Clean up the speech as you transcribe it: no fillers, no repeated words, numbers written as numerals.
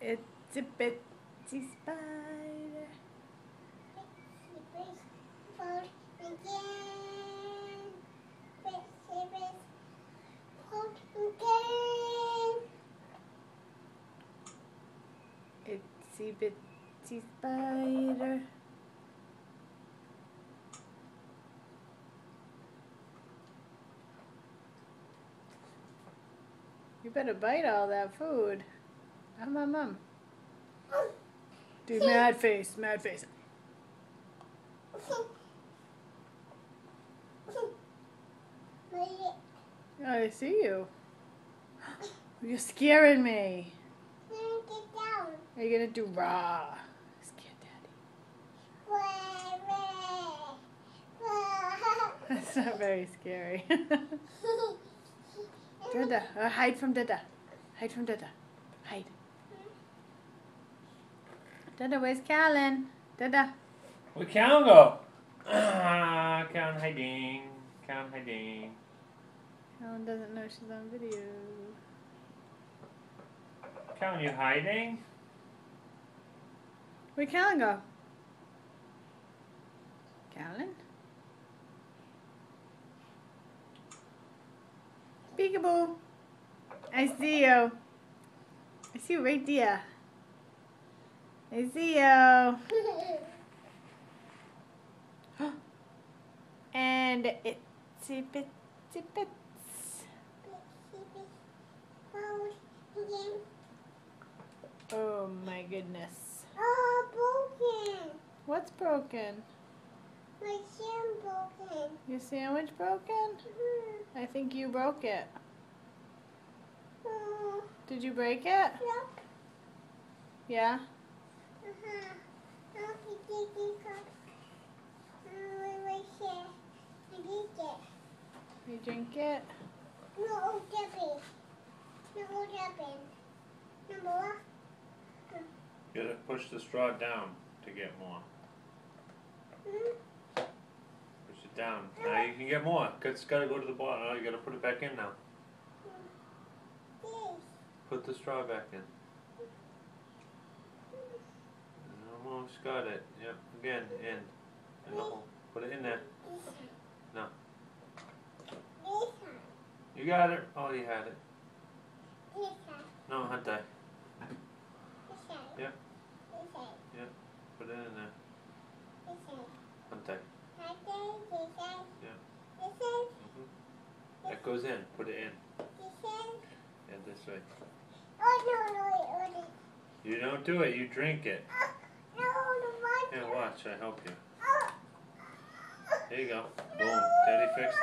It's a bitsy spider. Itsy bitsy spider. You better bite all that food. Mom. Do mad face, mad face. I see you. You're scaring me. Get down. Are you gonna do raw? Scare Daddy. That's not very scary. Dada, hide from Dada. Hide from Dada. Hide. Dada, where's Callan? Dada. Where'd Callan go? Callan hiding. Callan hiding. Callan doesn't know she's on video. Callan, you hiding? Where'd Callan go? Callan? Peekaboo. I see you. I see you right there. I see you. And itsy bitsy bits. Oh my goodness. Oh, broken. What's broken? My shin broken. Your sandwich broken? I think you broke it. Did you break it? Yep. Yeah? You drink it? No, Debbie. No, Debbie. Number one. You gotta push the straw down to get more. Push it down. Now you can get more. It's gotta go to the bottom. Now you gotta put it back in now. Put the straw back in. Almost got it. Yep. Again, in the hole. Put it in there. No. You got it. Oh, you had it. No, Hunter. Yep. Yep. Put it in there. Hunter. Yep. That goes in. Put it in. Yeah, this way. Oh, no. You don't do it. You drink it. No, Here, watch. I help you. There you go. Boom. Daddy fixed it.